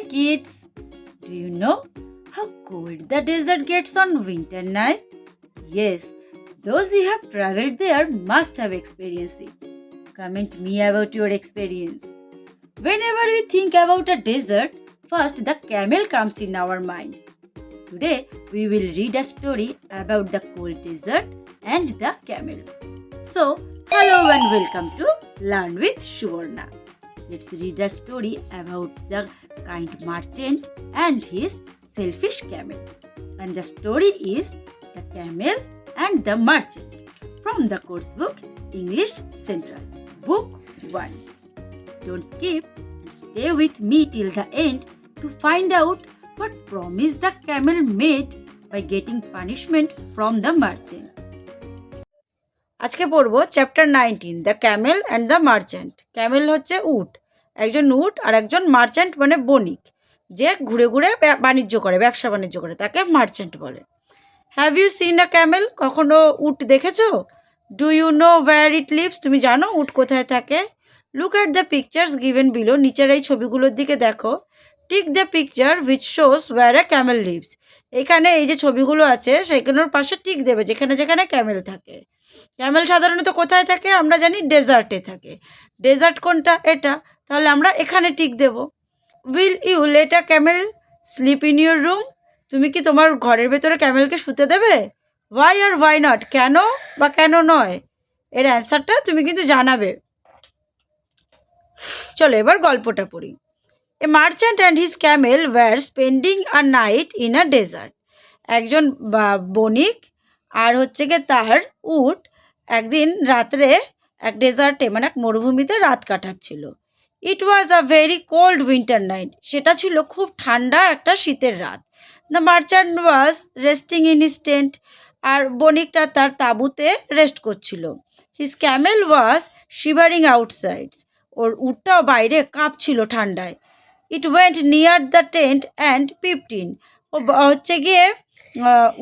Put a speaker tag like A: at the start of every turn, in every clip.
A: Hi kids, do you know how cold the desert gets on winter night? Yes, those who have traveled there must have experienced it. Comment me about your experience. Whenever we think about a desert, first the camel comes in our mind. Today we will read a story about the cold desert and the camel. So, hello and welcome to Learn with Suvarna. Let's read a story about the kind merchant and his selfish camel. And the story is The Camel and the Merchant from the course book English Central, Book 1. Don't skip and stay with me till the end to find out what promise the camel made by getting punishment from the merchant. আজকে পড়ব chapter 19 the Camel and the merchant. Camel হচ্ছে উট, একজন উট আর একজন merchant মানে বণিক, যে ঘুরে ঘুরে বাণিজ্য করে, ব্যবসা বাণিজ্য করে, তাকে মার্চেন্ট বলে। Have you seen a camel? কখনো উট দেখেছো? Do you know where it lives? তুমি জানো উট কোথায় থাকে? Look at the pictures given below, নিচের এই ছবিগুলোর দিকে দেখো। Tick the picture which shows where a camel lives, এখানে এই যে ছবিগুলো আছে সেগুলোর পাশে টিক দেবে যেখানে যেখানে ক্যামেল থাকে। ক্যামেল সাধারণত কোথায় থাকে? আমরা জানি ডেজার্টে থাকে। ডেজার্ট কোনটা? এটা। তাহলে আমরা এখানে টিক দেব। Will you let a camel sleep in your room? তুমি কি তোমার ঘরের ভেতরে ক্যামেলকে শুতে দেবে? ওয়াই আর ওয়াই নট, কেন বা কেন নয়, এর অ্যান্সারটা তুমি কিন্তু জানাবে। চলো এবার গল্পটা পড়ি। A merchant and his camel were spending a night in a desert. একজন বণিক আর হচ্ছে গিয়ে তার উট একদিন রাত্রে এক ডেজার্টে মানে এক মরুভূমিতে রাত কাটাচ্ছিল। It was a very cold winter night, সেটা ছিল খুব ঠান্ডা একটা শীতের রাত। The merchant was resting in his tent, আর বণিকটা তার তাঁবুতে রেস্ট করছিল। His camel was shivering outsides, ওর উটটাও বাইরে কাঁপছিল ঠান্ডায়। It went near the tent and peeped in, ও হচ্ছে গিয়ে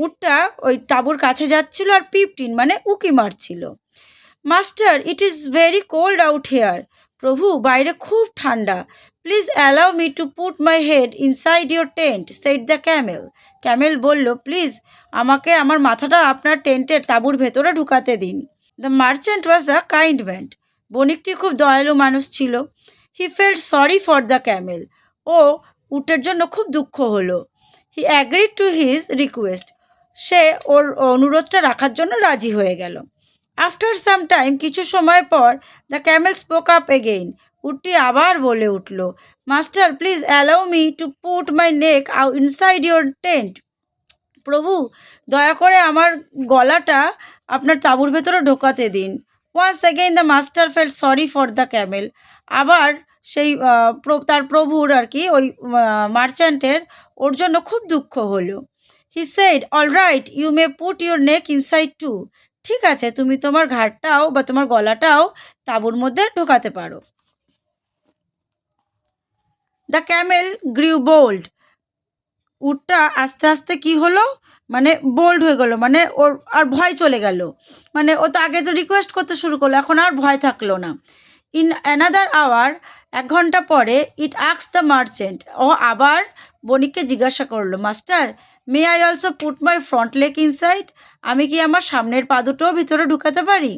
A: উটটা ওই তাঁবুর কাছে যাচ্ছিল আর পিপটিন মানে উকি মারছিল। Master, it is very cold out here, প্রভু বাইরে খুব ঠান্ডা। Please allow me to put my head inside your tent said the camel. Camel বলল, প্লিজ আমাকে আমার মাথাটা আপনার টেন্টের তাঁবুর ভেতরে ঢুকাতে দিন। The merchant was a kind man, বণিকটি খুব দয়ালু মানুষ ছিল। He felt sorry for the camel, ও উটের জন্য খুব দুঃখ হলো। He agreed to his request, সে ওর অনুরোধটা রাখার জন্য রাজি হয়ে গেল। আফটার সাম টাইম, কিছু সময় পর, the camel spoke up again, উটটি আবার বলে উঠল, master please allow me to put my neck inside your tent. প্রভু দয়া করে আমার গলাটা আপনার তাঁবুর ভেতরে ঢোকাতে দিন। Once again the master felt sorry for the camel, আবার সেই তার প্রভুর আর কি ওই মার্চেন্টের ওর জন্য খুব দুঃখ হলো। He said, all right you may put your neck inside too, ঠিক আছে তুমি তোমার ঘাড়টাও বা তোমার গলাটাও তাঁবুর মধ্যে ঢোকাতে পারো। দ্য ক্যামেল গ্রিউ বোল্ড, উটটা আস্তে আস্তে কি হলো মানে বোল্ড হয়ে গেল, মানে ওর আর ভয় চলে গেল, মানে ও তো আগে তো রিকোয়েস্ট করতে শুরু করলো, এখন আর ভয় থাকলো না। ইন অ্যানাদার আওয়ার, এক ঘন্টা পরে, ইট আক্স দ্য মার্চেন্ট, ও আবার বণিককে জিজ্ঞাসা করলো, master may I also put my front leg inside, আমি কি আমার সামনের পা দুটোও ভিতরে ঢুকাতে পারি?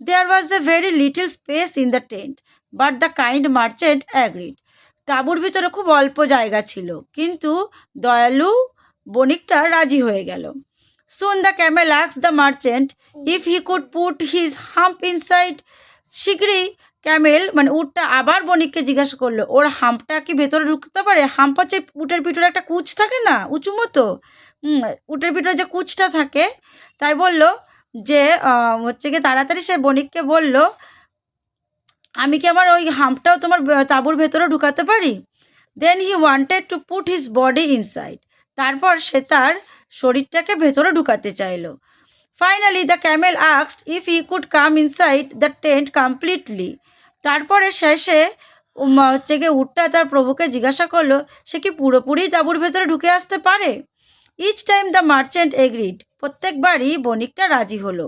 A: There was a very little space in the tent but the kind merchant agreed, তাঁবুর ভিতরে খুব অল্প জায়গা ছিল কিন্তু দয়ালু বণিকটা রাজি হয়ে গেল। সুন দ্য ক্যামেল আক্স the merchant if he could put his hump inside, শীঘ্রই ক্যামেল মানে উটটা আবার বণিককে জিজ্ঞাসা করলো ওর হাম্পটা কি ভেতরে ঢুকতে পারে। হাম্প হচ্ছে উটের পিঠের একটা কুচ থাকে না উঁচু মতো, উটের পিঠে যে কুচটা থাকে, তাই বলল যে হচ্ছে গিয়ে তাড়াতাড়ি সে বণিককে বলল, আমি কি আমার ওই হাম্পটাও তোমার তাঁবুর ভেতরে ঢুকাতে পারি? Then he wanted to put his body inside, তারপর সে তার শরীরটাকে ভেতরে ঢুকাতে চাইলো। Finally the camel asked if he could come inside the tent completely, তারপরে শেষে হচ্ছে গিয়ে উটটা তার প্রভুকে জিজ্ঞাসা করলো সে কি পুরোপুরি তাঁবুর ভেতরে ঢুকে আসতে পারে। Each time the merchant agreed, প্রত্যেকবারই বণিকটা রাজি হলো।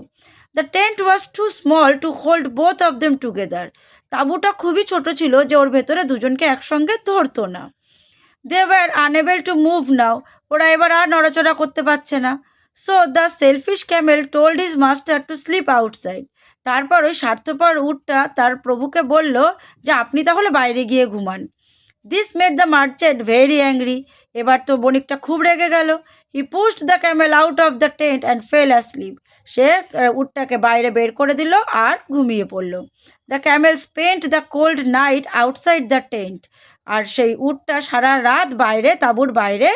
A: The tent was too small to hold both of them together, তাঁবুটা খুবই ছোট ছিল যে ওর ভেতরে দুজনকে একসঙ্গে ধরতো না। They were unable to move now, ওরা এবার আর নড়াচড়া করতে পারছে না। So the selfish camel told his master to sleep outside. তারপর ওই স্বার্থপর উটটা তার প্রভুকে বলল যে আপনি তাহলে বাইরে গিয়ে ঘুমান। This made the merchant very angry. এবার তো বণিকটা খুব রেগে গেল। He pushed the camel out of the tent and fell asleep. সে উটটাকে বাইরে বের করে দিল আর ঘুমিয়ে পড়ল। The camel spent the cold night outside the tent. আর সেই উটটা সারা রাত বাইরে, তাঁবুর বাইরে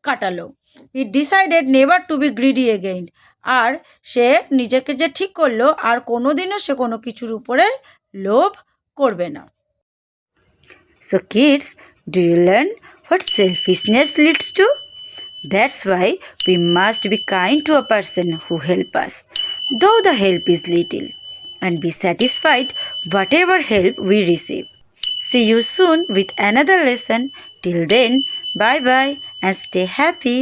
A: কাটালো। He decided never to be greedy again. আর সে নিজেকে যে ঠিক করলো আর কোনোদিনও সে কোনো কিছুর উপরে লোভ করবে না। So kids, do you learn what selfishness leads to? That's why we must be kind to a person who helps us, though the help is little, and be satisfied whatever help we receive. See you soon with another lesson. Till then, bye bye and stay happy.